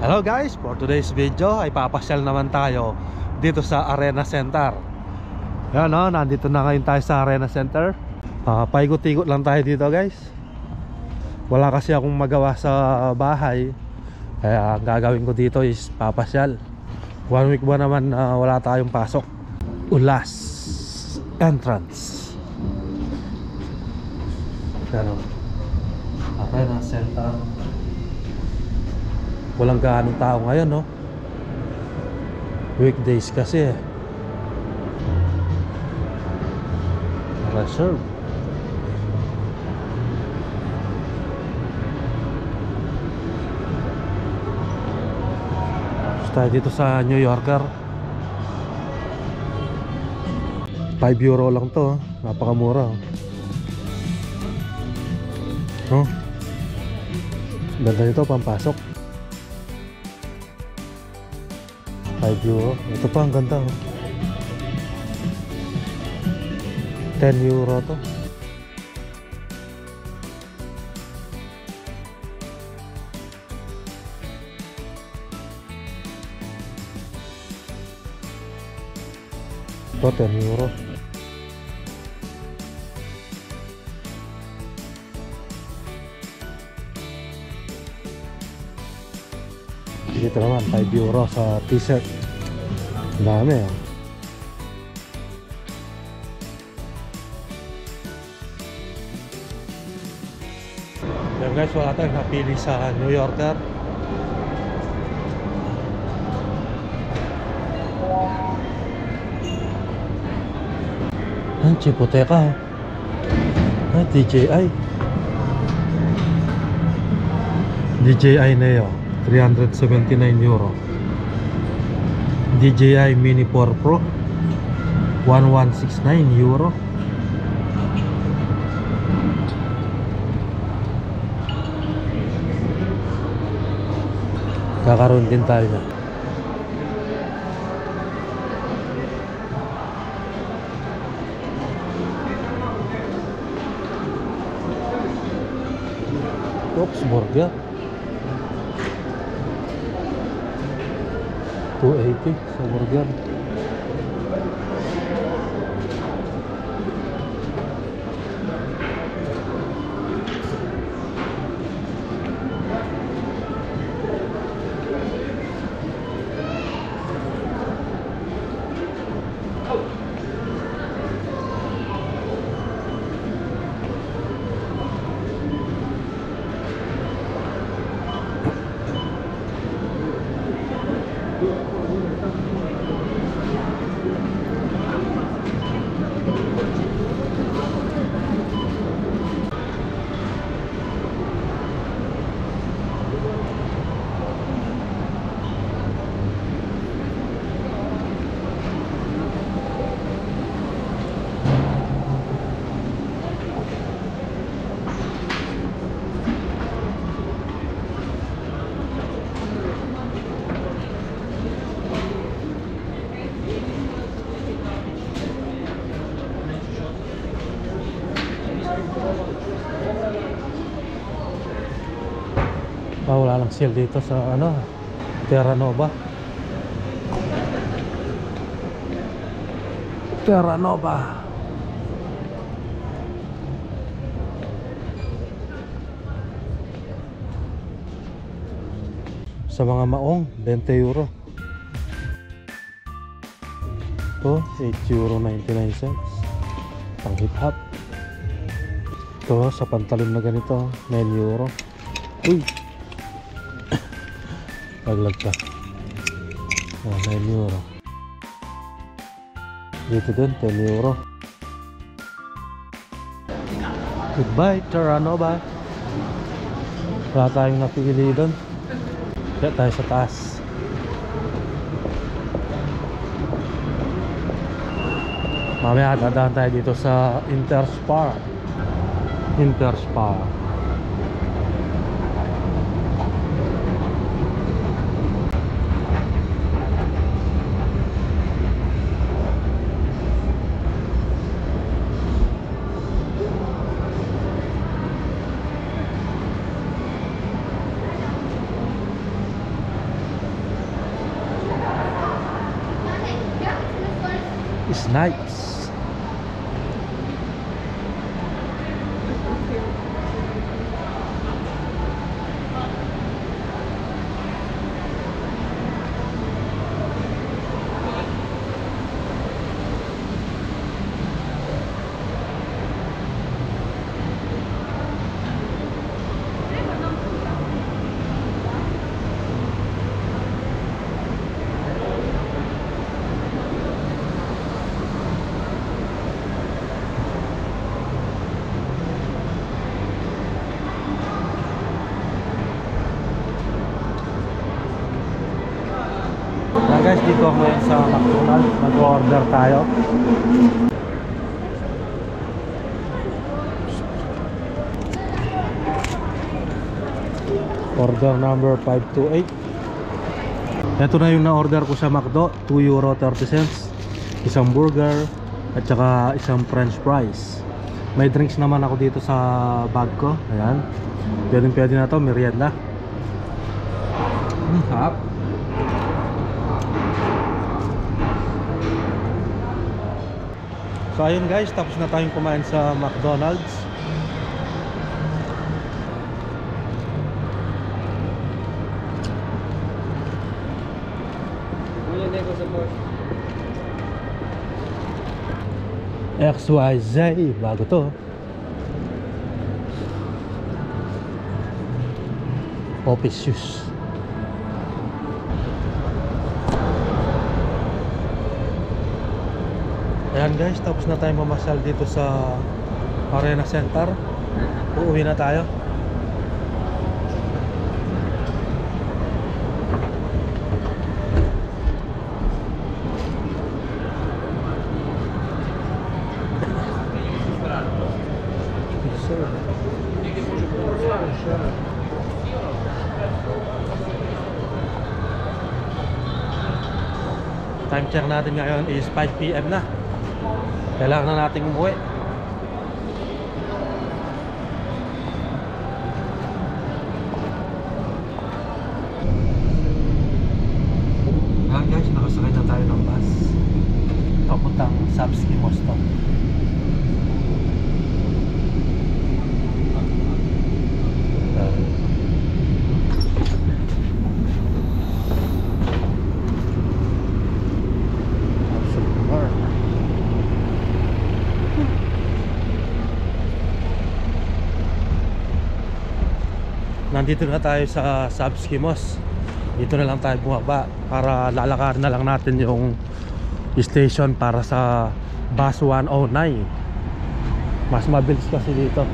Hello guys, for today's video ay papasyal naman tayo dito sa Arena Center. Yan o, nandito na ngayon tayo sa Arena Center. Paikot-ikot lang tayo dito guys. Wala kasi akong magawa sa bahay, kaya ang gagawin ko dito is papasyal. 1 week ba naman wala tayong pasok. Ulas entrance. Pero Arena Center, walang gaanong tao ngayon, no? Weekdays kasi reserve. Tayo dito sa New Yorker. 5 euro lang to, napakamura. Oh, ganda nito, pampasok. 5 euro. Ito pa, ang ganda, oh. 10 euro to. Ito 10 euro. Dito naman 5 euro sa t-shirt. Dami, oh. Yan guys, wala tayong napili sa New Yorker. Ang Chipoteka, oh. DJI Neo 379 euro. DJI Mini 4 Pro 1169 euro. Kakaroon din tayo na. Oops, burger 280 sa burger. Wala lang sale dito sa Terranova. Sa mga maong 20 euro. Ito 8 euro 99 cents. Pang hip hop. Ito sa pantalon na ganito 9 euro. Uy, paglag pa. 9 euro. Dito din 10 euro. Goodbye Terranova. Wala tayong napili doon. Kaya tayo sa taas. Mamaya dadaan tayo dito sa Interspar. nice. Yan guys, dito ako ngayon sa McDonald's. Mag-order tayo. Order number 528. Ito na yung na-order ko sa McDo, €2.30. Isang burger at saka isang french fries. May drinks naman ako dito sa bag ko. Ayan. Pwede na to, merienda. Hap. So ayun guys, tapos na tayong kumain sa McDonald's. XYZ, bago to. Office shoes. Ayan guys, tapos na tayo mamasyal dito sa Arena Center. Uuwi na tayo. Time check natin ngayon is 5 PM na. Kailangan na nating umuwi. Ayan guys, nakasakay na tayo ng bus papuntang Sapski Mosto. Nandito na tayo sa Sapski Mos. Dito na lang tayo bumaba para lalakarin na lang natin yung station para sa bus 109. Mas mabilis kasi dito.